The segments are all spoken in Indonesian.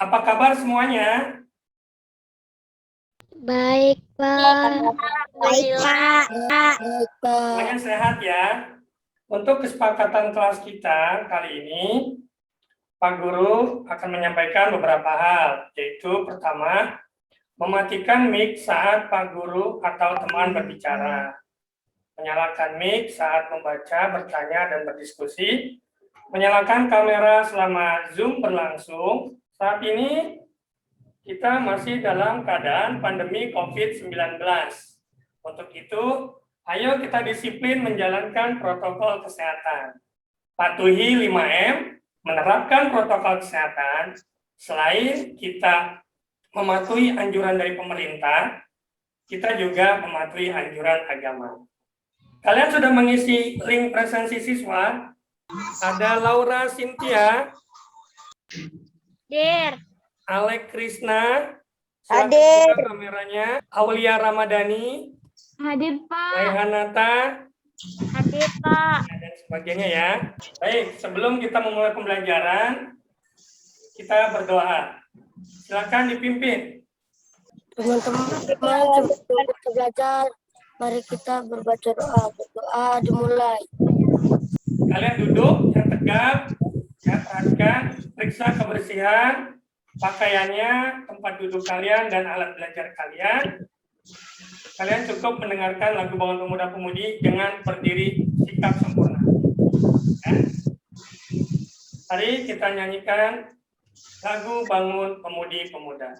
Apa kabar semuanya? Baik, Pak. Baik, Pak. Semuanya sehat ya? Untuk kesepakatan kelas kita kali ini, Pak Guru akan menyampaikan beberapa hal, yaitu pertama, mematikan mic saat Pak Guru atau teman berbicara. Menyalakan mic saat membaca, bertanya, dan berdiskusi. Menyalakan kamera selama Zoom berlangsung. Saat ini kita masih dalam keadaan pandemi COVID-19. Untuk itu, ayo kita disiplin menjalankan protokol kesehatan. Patuhi 5M, menerapkan protokol kesehatan. Selain kita mematuhi anjuran dari pemerintah, kita juga mematuhi anjuran agama. Kalian sudah mengisi link presensi siswa? Ada Laura Cynthia, Alek Krishna, Hadir. kameranya, Aulia Ramadhani, Hadir, Pak. Raihanata, Hadir, Pak. dan sebagainya ya. Baik, sebelum kita memulai pembelajaran, kita berdoa. Silakan dipimpin. Teman-teman, sebelum kita belajar, mari kita berbaca doa. Berdoa dimulai. Kalian duduk yang tegak, ya, perhatikan, periksa kebersihan pakaiannya, tempat duduk kalian, dan alat belajar kalian. Kalian cukup mendengarkan lagu Bangun Pemuda-Pemudi dengan berdiri sikap sempurna. Ya. Mari kita nyanyikan lagu Bangun Pemudi-Pemuda.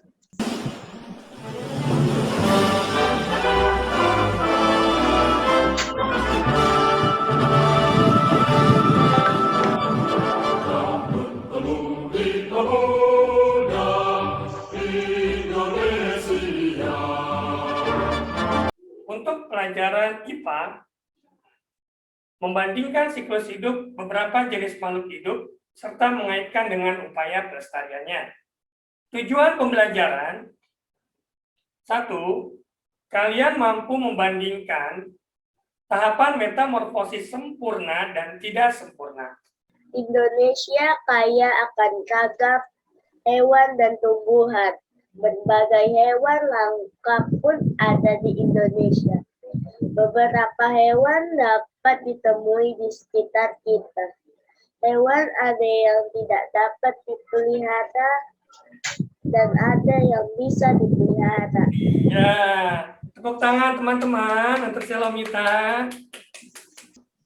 Untuk pelajaran IPA, membandingkan siklus hidup beberapa jenis makhluk hidup serta mengaitkan dengan upaya pelestariannya. Tujuan pembelajaran: 1. Kalian mampu membandingkan tahapan metamorfosis sempurna dan tidak sempurna. Indonesia kaya akan ragam hewan dan tumbuhan. Berbagai hewan langka pun ada di Indonesia. Beberapa hewan dapat ditemui di sekitar kita. Hewan ada yang tidak dapat dipelihara dan ada yang bisa dipelihara. Ya, tepuk tangan teman-teman untuk Selomita.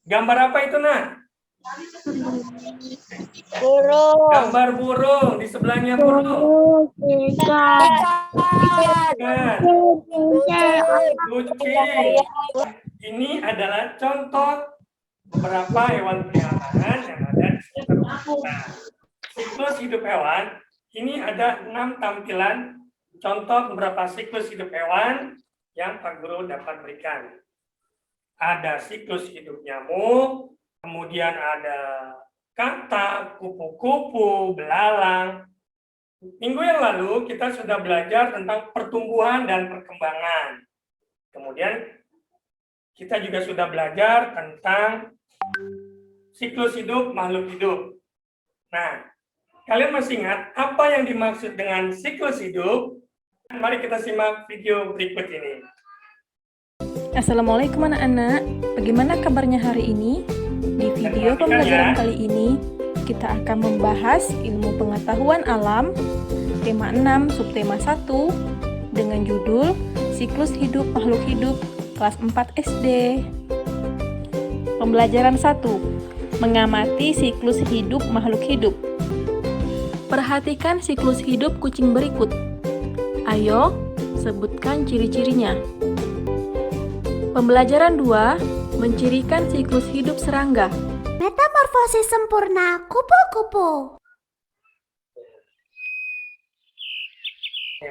Gambar apa itu, Nak? Burung. Gambar burung, di sebelahnya burung. Kucing. Ini adalah contoh beberapa hewan peliharaan yang ada di sekitar kita. Siklus hidup hewan, ini ada 6 tampilan contoh beberapa siklus hidup hewan yang Pak Guru dapat berikan. Ada siklus hidup nyamuk, kemudian ada katak, kupu-kupu, belalang. Minggu yang lalu kita sudah belajar tentang pertumbuhan dan perkembangan. Kemudian kita juga sudah belajar tentang siklus hidup makhluk hidup. Nah, kalian masih ingat apa yang dimaksud dengan siklus hidup? Mari kita simak video berikut ini. Assalamualaikum anak-anak, bagaimana kabarnya hari ini? Di video pembelajaran kali ini, kita akan membahas ilmu pengetahuan alam, tema 6, subtema 1, dengan judul Siklus Hidup Makhluk Hidup, kelas 4 SD. Pembelajaran 1, mengamati siklus hidup makhluk hidup. Perhatikan siklus hidup kucing berikut. Ayo, sebutkan ciri-cirinya. Pembelajaran 2, mencirikan siklus hidup serangga. Metamorfosis sempurna kupu-kupu.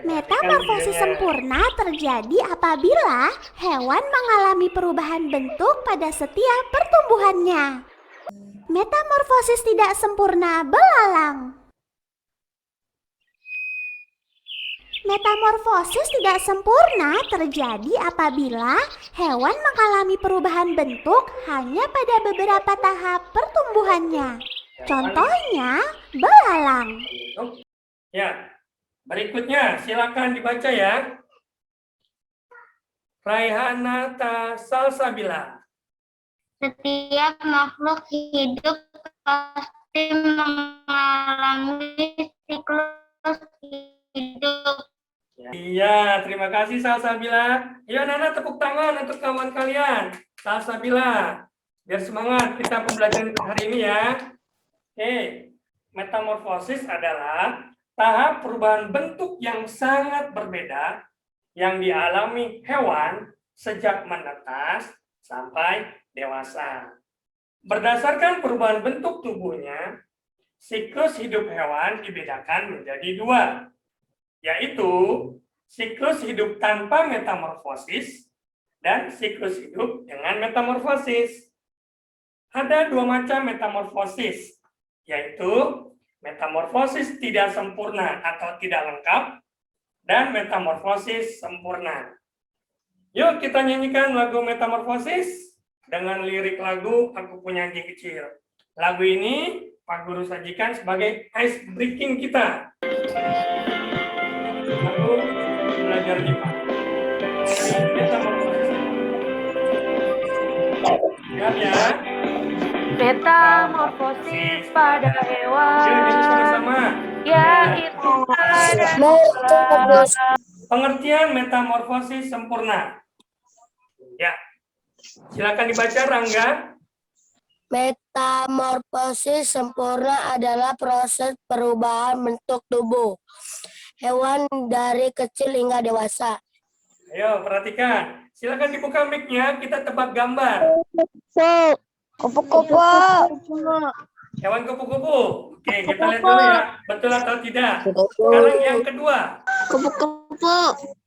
Metamorfosis sempurna terjadi apabila hewan mengalami perubahan bentuk pada setiap pertumbuhannya. Metamorfosis tidak sempurna belalang. Metamorfosis tidak sempurna terjadi apabila hewan mengalami perubahan bentuk hanya pada beberapa tahap pertumbuhannya. Contohnya, belalang. Ya, Berikutnya, silakan dibaca ya. Raihanata Salsabila. Setiap makhluk hidup pasti mengalami siklus hidup. Iya, terima kasih Salsabila. Ya, Nana tepuk tangan untuk kawan kalian. Salsabila. Biar semangat kita pembelajaran hari ini ya. Oke, metamorfosis adalah tahap perubahan bentuk yang sangat berbeda yang dialami hewan sejak menetas sampai dewasa. Berdasarkan perubahan bentuk tubuhnya, siklus hidup hewan dibedakan menjadi dua, yaitu siklus hidup tanpa metamorfosis dan siklus hidup dengan metamorfosis. Ada dua macam metamorfosis, yaitu metamorfosis tidak sempurna atau tidak lengkap, dan metamorfosis sempurna. Yuk kita nyanyikan lagu metamorfosis dengan lirik lagu Aku Punya Anjing Kecil. Lagu ini Pak Guru sajikan sebagai ice breaking kita. Lagu belajar IPA. Metamorfosis. Lihat ya. Metamorfosis pada hewan, Yuk nyanyi sama-sama. yaitu Pengertian metamorfosis sempurna. Ya, silakan dibaca Rangga. Metamorfosis sempurna adalah proses perubahan bentuk tubuh hewan dari kecil hingga dewasa. Ayo perhatikan. Silakan dibuka mic-nya, kita tebak gambar. Kupu-kupu. Hewan kupu-kupu. Oke, kita lihat dulu ya. Betul atau tidak? Sekarang yang kedua. Kupu-kupu.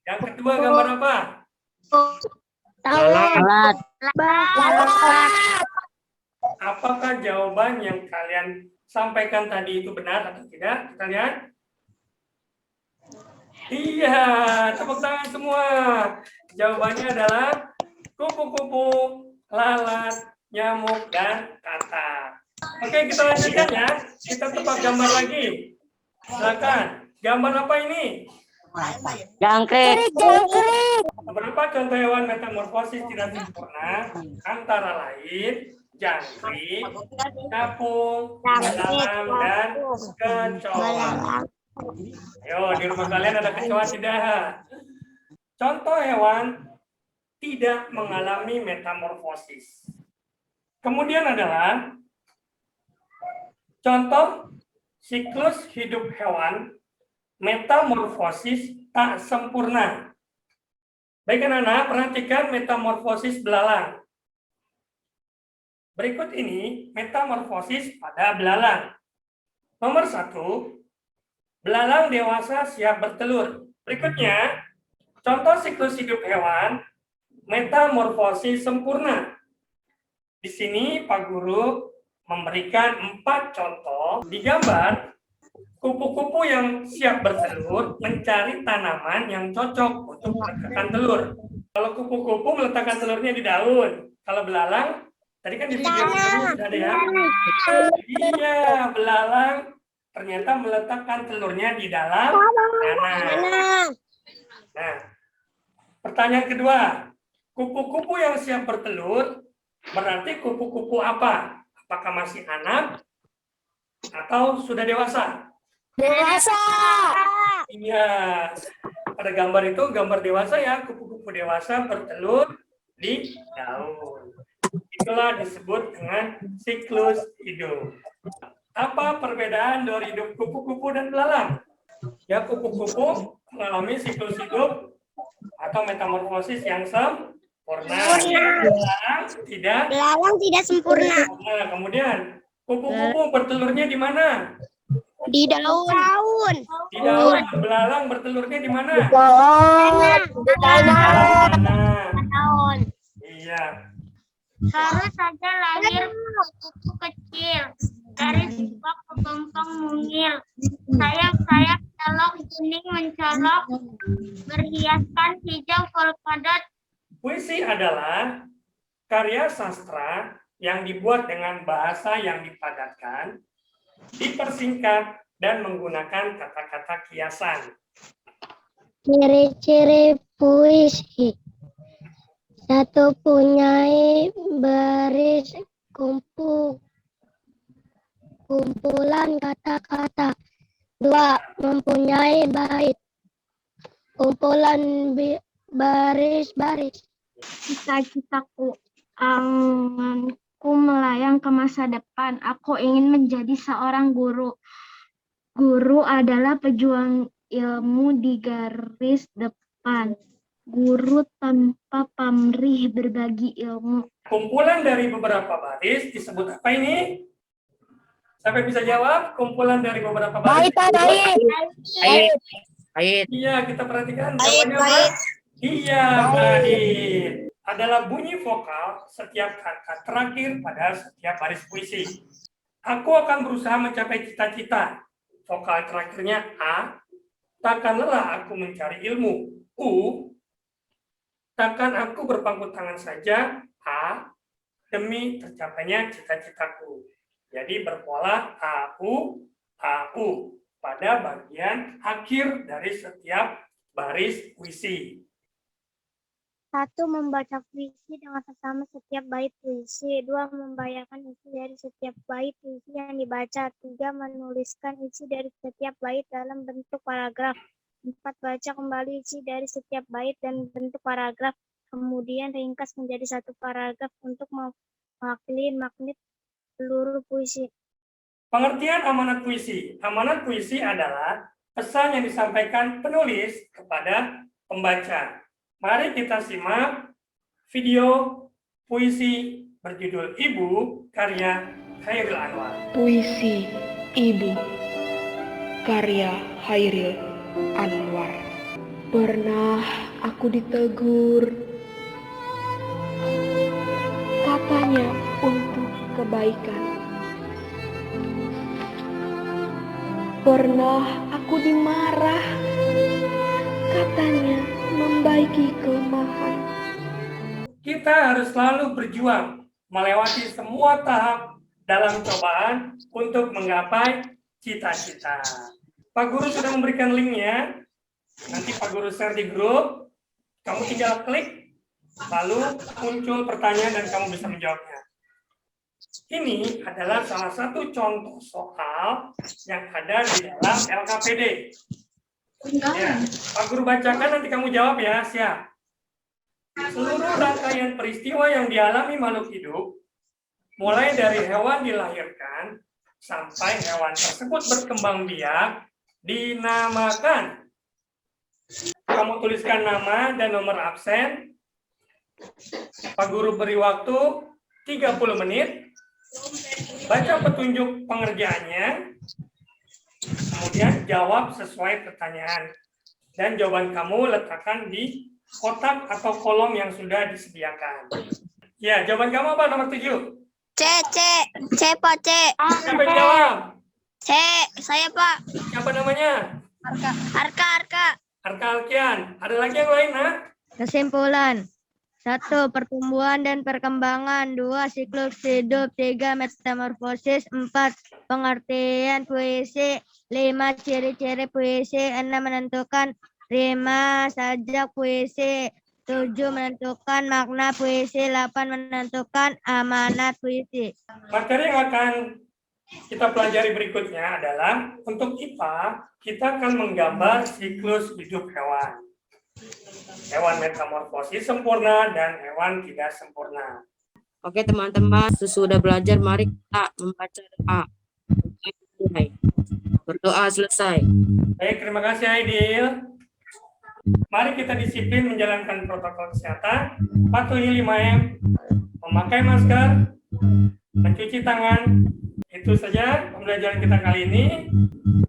Yang kedua gambar apa? Lalat. Apakah jawaban yang kalian sampaikan tadi itu benar atau tidak? Kita lihat. Iya, tepuk tangan semua. Jawabannya adalah kupu-kupu, lalat, nyamuk, dan katak. Oke, kita lanjutkan ya. Kita tebak gambar lagi. Silakan. Gambar apa ini? Jangkrik. Beberapa contoh hewan metamorfosis tidak sempurna, antara lain jangkrik, capung, belalang, dan kecoa. Ayo, di rumah kalian ada kecoa tidak? Contoh hewan tidak mengalami metamorfosis. Kemudian adalah contoh siklus hidup hewan metamorfosis tak sempurna. Baik anak-anak, perhatikan metamorfosis belalang. Berikut ini metamorfosis pada belalang. Nomor 1, belalang dewasa siap bertelur. Berikutnya, contoh siklus hidup hewan metamorfosis sempurna. Di sini Pak Guru memberikan 4 contoh di gambar. Kupu-kupu yang siap bertelur mencari tanaman yang cocok untuk meletakkan telur. Kalau kupu-kupu meletakkan telurnya di daun. Kalau belalang, tadi kan di video sebelumnya sudah ada ya. Iya, belalang ternyata meletakkan telurnya di dalam tanah. Nah, pertanyaan kedua. Kupu-kupu yang siap bertelur berarti kupu-kupu apa? Apakah masih anak atau sudah dewasa? Dewasa. Iya, pada gambar itu gambar dewasa ya, kupu-kupu dewasa bertelur di daun. Itulah disebut dengan siklus hidup. Apa perbedaan dari hidup kupu-kupu dan belalang? Ya, kupu-kupu mengalami siklus hidup atau metamorfosis yang sempurna. Belalang tidak sempurna. Nah, kemudian kupu-kupu bertelurnya di mana? Di daun. Di daun. Belalang bertelurnya di mana? Di tanah. Daun. Iya. Baru saja lahir kupu-kupu kecil dari sebuah kepompong mungil. Sayap-sayap telok kuning mencolok, berhiaskan hijau polkadot. Puisi adalah karya sastra yang dibuat dengan bahasa yang dipadatkan, dipersingkat, dan menggunakan kata-kata kiasan. Ciri-ciri puisi. 1. Punyai baris kumpulan kata-kata. 2. Mempunyai bait kumpulan baris-baris. Cita-citaku, anganku melayang ke masa depan. Aku ingin menjadi seorang guru. Guru adalah pejuang ilmu di garis depan. Guru tanpa pamrih berbagi ilmu. Kumpulan dari beberapa baris disebut apa ini? Siapa bisa jawab? Kumpulan dari beberapa baris. Bait. Iya, kita perhatikan jawabannya apa? Iya, bait. Adalah bunyi vokal setiap kata terakhir pada setiap baris puisi. Aku akan berusaha mencapai cita-cita. Vokal terakhirnya A. Takkan lelah aku mencari ilmu. U. Takkan aku berpangku tangan saja. A. Demi tercapainya cita-citaku. Jadi berpola AU, AU pada bagian akhir dari setiap baris puisi. 1. Membaca puisi dengan sesama setiap bait puisi. 2. Membayangkan isi dari setiap bait puisi yang dibaca. 3. Menuliskan isi dari setiap bait dalam bentuk paragraf. 4. Baca kembali isi dari setiap bait dan bentuk paragraf. Kemudian ringkas menjadi satu paragraf untuk mewakili makna seluruh puisi. Pengertian amanat puisi. Amanat puisi adalah pesan yang disampaikan penulis kepada pembaca. Mari kita simak video puisi berjudul Ibu karya Chairil Anwar. Puisi Ibu karya Chairil Anwar. Pernah aku ditegur, katanya untuk kebaikan. Pernah aku dimarah, katanya membaiki kelemahan. Kita harus selalu berjuang melewati semua tahap dalam cobaan untuk menggapai cita-cita. Pak Guru sudah memberikan linknya. Nanti Pak Guru share di grup. Kamu tinggal klik, lalu muncul pertanyaan dan kamu bisa menjawabnya. Ini adalah salah satu contoh soal yang ada di dalam LKPD. Ya, Pak Guru bacakan, nanti kamu jawab ya, siap. Seluruh rangkaian peristiwa yang dialami makhluk hidup, mulai dari hewan dilahirkan sampai hewan tersebut berkembang biak, dinamakan. Kamu tuliskan nama dan nomor absen. Pak Guru beri waktu 30 menit. Baca petunjuk pengerjaannya. Kemudian jawab sesuai pertanyaan. Dan jawaban kamu letakkan di kotak atau kolom yang sudah disediakan. Ya, jawaban kamu apa nomor 7? C, Pak, C. Siapa yang jawab? C, saya, Pak. Siapa namanya? Arka. Arka Alkian. Ada lagi yang lain, ha? Kesimpulan. 1. Pertumbuhan dan perkembangan. 2. Siklus hidup. 3. Metamorfosis. 4. Pengertian puisi. 5. Ciri-ciri puisi. 6. Menentukan rima sajak puisi. 7. Menentukan makna puisi. 8. Menentukan amanat puisi. Materi yang akan kita pelajari berikutnya adalah untuk IPA, kita akan menggambar siklus hidup hewan. Hewan metamorfosis sempurna dan hewan tidak sempurna. Oke teman-teman, sesudah belajar mari kita membaca doa. Berdoa selesai. Baik, terima kasih Aidil. Mari kita disiplin menjalankan protokol kesehatan, patuhi 5M, memakai masker, mencuci tangan. Itu saja pembelajaran kita kali ini.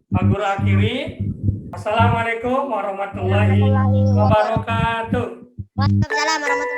Pak Guru akhiri. Assalamualaikum warahmatullahi wabarakatuh. Waalaikumsalam warahmatullahi